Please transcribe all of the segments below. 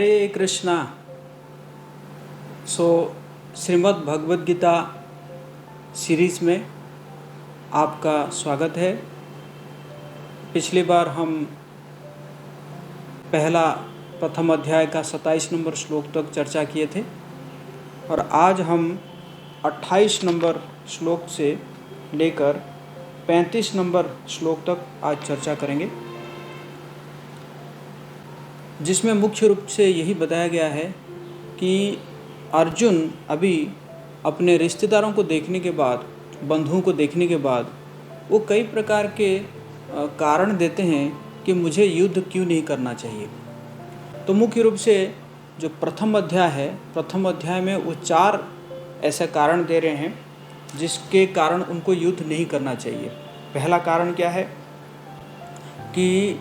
हरे Krishna. Shrimad Bhagavad Gita series में आपका स्वागत है। पिछली बार हम प्रथम अध्याय का 27 नंबर श्लोक तक चर्चा किए थे और आज हम 28 नंबर श्लोक से लेकर 35 नंबर श्लोक तक आज चर्चा करेंगे, जिसमें मुख्य रूप से यही बताया गया है कि अर्जुन अभी अपने रिश्तेदारों को देखने के बाद, बंधुओं को देखने के बाद वो कई प्रकार के कारण देते हैं कि मुझे युद्ध क्यों नहीं करना चाहिए। तो मुख्य रूप से जो प्रथम अध्याय है, प्रथम अध्याय में वो 4 ऐसे कारण दे रहे हैं जिसके कारण उनको युद्ध नहीं करना चाहिए। पहला कारण क्या है कि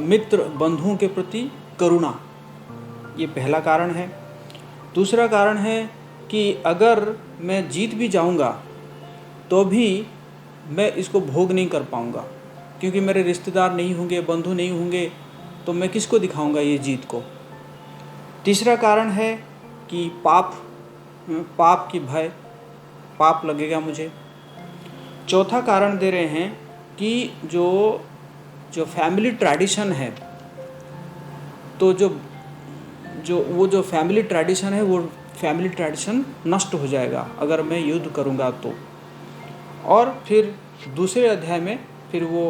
मित्र बंधुओं के प्रति करुणा, ये पहला कारण है। दूसरा कारण है कि अगर मैं जीत भी जाऊंगा तो भी मैं इसको भोग नहीं कर पाऊंगा, क्योंकि मेरे रिश्तेदार नहीं होंगे, बंधु नहीं होंगे, तो मैं किसको दिखाऊंगा ये जीत को। तीसरा कारण है कि पाप की भय, पाप लगेगा मुझे। चौथा कारण दे रहे हैं कि जो फैमिली ट्रेडिशन है, तो जो फैमिली ट्रेडिशन है वो फैमिली ट्रेडिशन नष्ट हो जाएगा अगर मैं युद्ध करूंगा तो। और फिर दूसरे अध्याय में फिर वो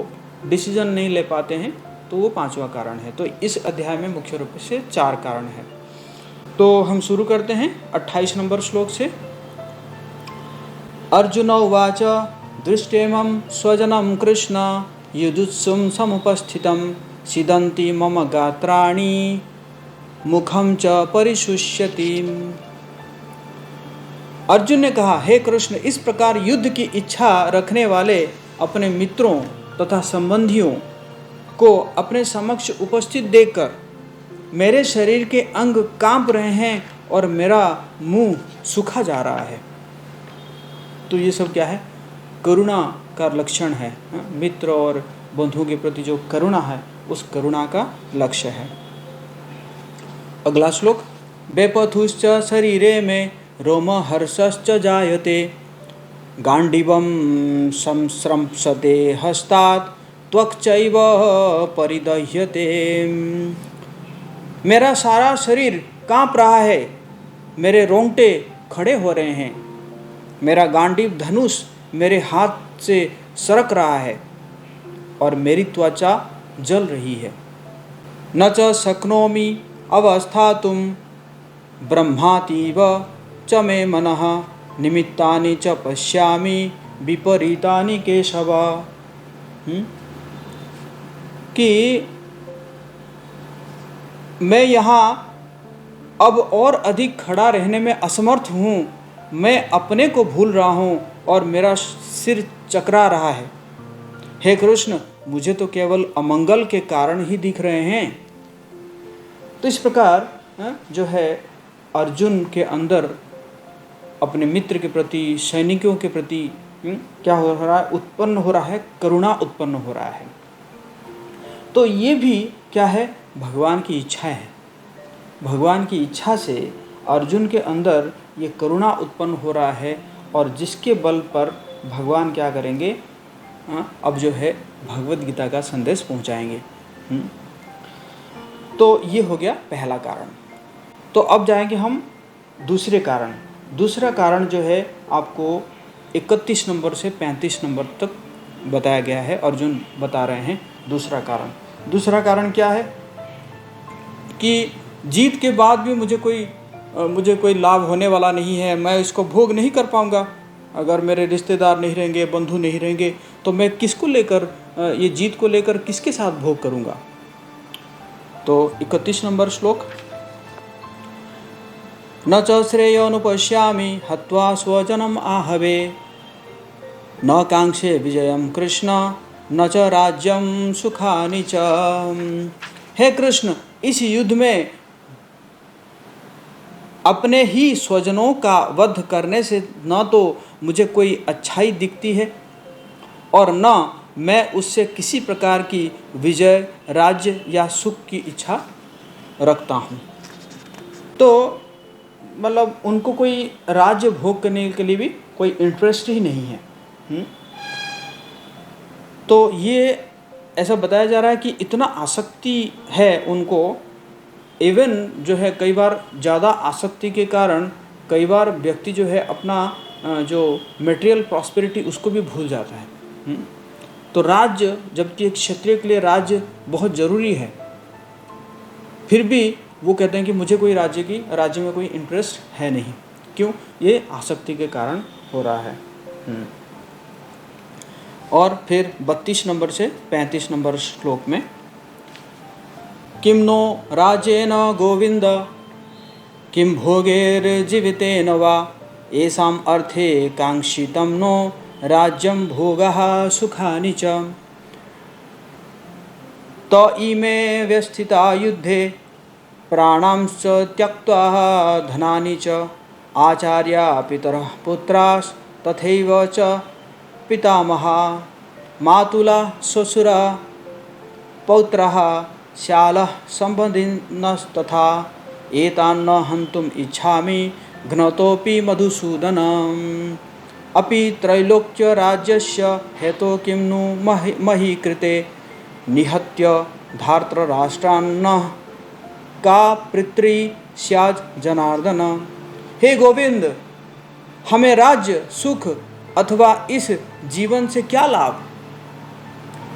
डिसीजन नहीं ले पाते हैं, तो वो 5वां कारण है। तो इस अध्याय में मुख्य रूप से 4 कारण है। तो हम शुरू करते हैं 28 नंबर श्लोक से। अर्जुन उवाच दृष्टेमं स्वजनं कृष्ण युजुत्सुं समुपस्थितं सीदन्ति मम गात्राणि मुखम च परिशुष्यति। अर्जुन ने कहा, हे कृष्ण, इस प्रकार युद्ध की इच्छा रखने वाले अपने मित्रों तथा संबंधियों को अपने समक्ष उपस्थित देखकर मेरे शरीर के अंग कांप रहे हैं और मेरा मुंह सूखा जा रहा है। तो ये सब क्या है? करुणा का लक्षण है। मित्र और बंधुओं के प्रति जो करुणा है, उस करुणा का लक्ष्य है। अगला श्लोक। बेपथुश्च शरीरे में रोमहर्षश्च जायते गांडीवं संस्रंसते हस्तात् त्वक्चैव परिदह्यते। मेरा सारा शरीर कांप रहा है, मेरे रोंगटे खड़े हो रहे हैं, मेरा गांडीव धनुष मेरे हाथ से सरक रहा है और मेरी त्वचा जल रही है। न च शक्नोमि अवस्थातुं ब्रह्मातीव च मे मनः निमित्तानि च पश्यामि विपरीतानि केशव। कि मैं यहाँ अब और अधिक खड़ा रहने में असमर्थ हूँ, मैं अपने को भूल रहा हूँ और मेरा सिर चकरा रहा है। हे कृष्ण, मुझे तो केवल अमंगल के कारण ही दिख रहे हैं। तो इस प्रकार जो है अर्जुन के अंदर अपने मित्र के प्रति, सैनिकों के प्रति क्या हो रहा है? उत्पन्न हो रहा है, करुणा उत्पन्न हो रहा है। तो ये भी क्या है? भगवान की इच्छा है। भगवान की इच्छा से अर्जुन के अंदर ये करुणा उत्पन्न हो रहा है और जिसके बल पर भगवान क्या करेंगे? अब जो है भगवद गीता का संदेश पहुंचाएंगे। तो ये हो गया पहला कारण। तो अब जाएंगे हम दूसरे कारण। दूसरा कारण जो है आपको 31 नंबर से 35 नंबर तक बताया गया है। अर्जुन बता रहे हैं दूसरा कारण। दूसरा कारण क्या है? कि जीत के बाद भी मुझे कोई लाभ होने वाला नहीं है, मैं इसको भोग नहीं कर पाऊंगा। अगर मेरे रिश्तेदार नहीं रहेंगे, बंधु नहीं रहेंगे, तो मैं किसको लेकर, ये जीत को लेकर किसके साथ भोग करूंगा। तो 31 नंबर श्लोक। न च श्रेयोनुपश्यामि हत्वा स्वजनम आहवे न कांक्षे विजयम कृष्ण न च राज्यम सुखानि च। हे कृष्ण, इस युद्ध में अपने ही स्वजनों का वध करने से न तो मुझे कोई अच्छाई दिखती है और न मैं उससे किसी प्रकार की विजय, राज्य या सुख की इच्छा रखता हूँ। तो मतलब उनको कोई राज्य भोग करने के लिए भी कोई इंटरेस्ट ही नहीं है। तो ये ऐसा बताया जा रहा है कि इतना आसक्ति है उनको, इवन जो है कई बार ज़्यादा आसक्ति के कारण कई बार व्यक्ति जो है अपना जो मटेरियल प्रॉस्पेरिटी उसको भी भूल जाता है। तो राज्य, जबकि एक क्षत्रिय के लिए राज्य बहुत ज़रूरी है, फिर भी वो कहते हैं कि मुझे कोई राज्य में कोई इंटरेस्ट है नहीं। क्यों? ये आसक्ति के कारण हो रहा है। और फिर 32 नंबर से 35 नंबर श्लोक में, किम नो राजेन गोविंद किम भोगैर्जीवितेन वा येषाम् अर्थे कांक्षितं नो राज्यं भोगः सुखानि च त इमे व्यस्थिता युद्धे प्राणांश्च त्यक्त्वा धनानि च आचार्या पितरः पुत्रास् तथैव च पितामहा मातुला श्वशुरा पौत्रः श्यालः सम्बन्धिनस्तथा एतान्न हन्तुम् इच्छामि घ्नतोऽपि मधुसूदनम् अपि त्रैलोक्य राज्यस्य हेतो किं नु मही कृते निहत्य धार्तराष्ट्रान्न का पितृ स्यात् जनार्दन। हे गोविंद, हमें राज्य, सुख अथवा इस जीवन से क्या लाभ,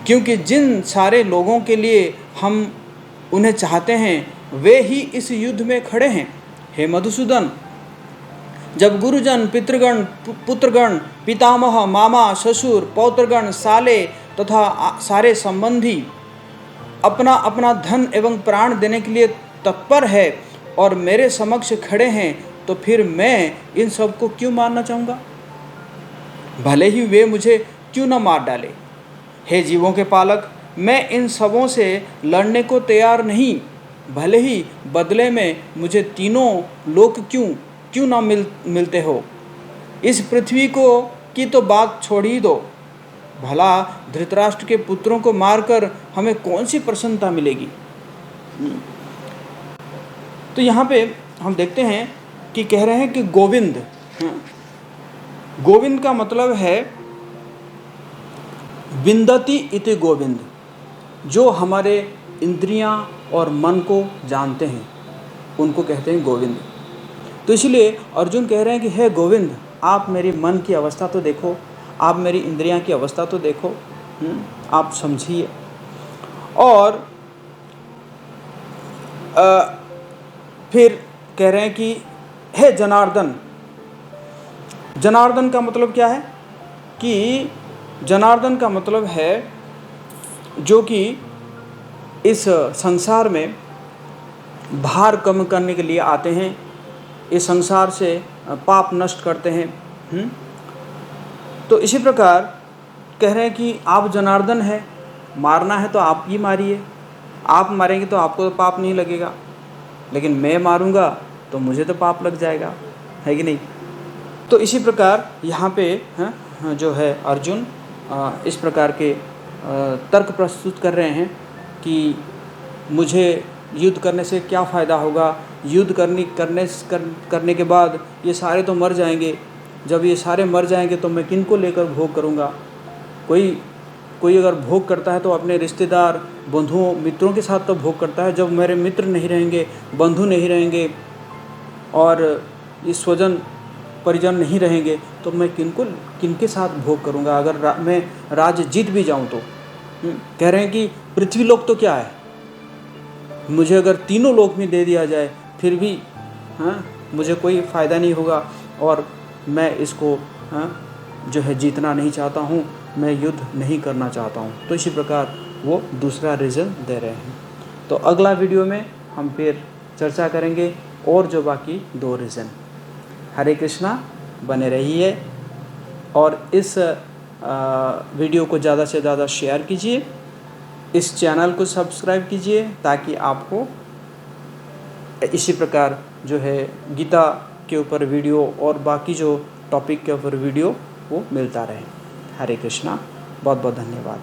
क्योंकि जिन सारे लोगों के लिए हम उन्हें चाहते हैं वे ही इस युद्ध में खड़े हैं। हे मधुसूदन, जब गुरुजन, पितृगण, पुत्रगण, पितामह, मामा, ससुर, पौत्रगण, साले तथा सारे संबंधी अपना अपना धन एवं प्राण देने के लिए तत्पर है और मेरे समक्ष खड़े हैं, तो फिर मैं इन सबको क्यों मारना चाहूँगा? भले ही वे मुझे क्यों न मार डाले। हे जीवों के पालक, मैं इन सबों से लड़ने को तैयार नहीं, भले ही बदले में मुझे तीनों लोक क्यों न मिलते हो। इस पृथ्वी को की तो बात छोड़ ही दो, भला धृतराष्ट्र के पुत्रों को मारकर हमें कौन सी प्रसन्नता मिलेगी। तो यहाँ पे हम देखते हैं कि कह रहे हैं कि गोविंद, गोविंद का मतलब है विंदति इति गोविंद, जो हमारे इंद्रियां और मन को जानते हैं उनको कहते हैं गोविंद। तो इसलिए अर्जुन कह रहे हैं कि हे गोविंद, आप मेरी मन की अवस्था तो देखो, आप मेरी इंद्रियां की अवस्था तो देखो, आप समझिए। और फिर कह रहे हैं कि हे जनार्दन। जनार्दन का मतलब क्या है? कि जनार्दन का मतलब है जो कि इस संसार में भार कम करने के लिए आते हैं, इस संसार से पाप नष्ट करते हैं। तो इसी प्रकार कह रहे हैं कि आप जनार्दन है, मारना है तो आप ही मारिए, आप मारेंगे तो आपको तो पाप नहीं लगेगा, लेकिन मैं मारूंगा तो मुझे तो पाप लग जाएगा, है कि नहीं। तो इसी प्रकार यहाँ पे जो है अर्जुन इस प्रकार के तर्क प्रस्तुत कर रहे हैं कि मुझे युद्ध करने से क्या फ़ायदा होगा, युद्ध करने के बाद ये सारे तो मर जाएंगे, जब ये सारे मर जाएंगे तो मैं किन को लेकर भोग करूँगा। कोई अगर भोग करता है तो अपने रिश्तेदार, बंधुओं, मित्रों के साथ तो भोग करता है। जब मेरे मित्र नहीं रहेंगे, बंधु नहीं रहेंगे और ये स्वजन परिजन नहीं रहेंगे तो मैं किनके साथ भोग करूँगा अगर मैं राज्य जीत भी जाऊँ तो। कह रहे हैं कि पृथ्वी लोक तो क्या है, मुझे अगर तीनों लोक में दे दिया जाए फिर भी मुझे कोई फ़ायदा नहीं होगा और मैं इसको जो है जीतना नहीं चाहता हूँ, मैं युद्ध नहीं करना चाहता हूँ। तो इसी प्रकार वो दूसरा रीज़न दे रहे हैं। तो अगला वीडियो में हम फिर चर्चा करेंगे और जो बाकी दो रीज़न। हरे कृष्णा, बने रहिए और इस वीडियो को ज़्यादा से ज़्यादा शेयर कीजिए, इस चैनल को सब्सक्राइब कीजिए ताकि आपको इसी प्रकार जो है गीता के ऊपर वीडियो और बाकी जो टॉपिक के ऊपर वीडियो वो मिलता रहे। हरे कृष्णा, बहुत बहुत धन्यवाद।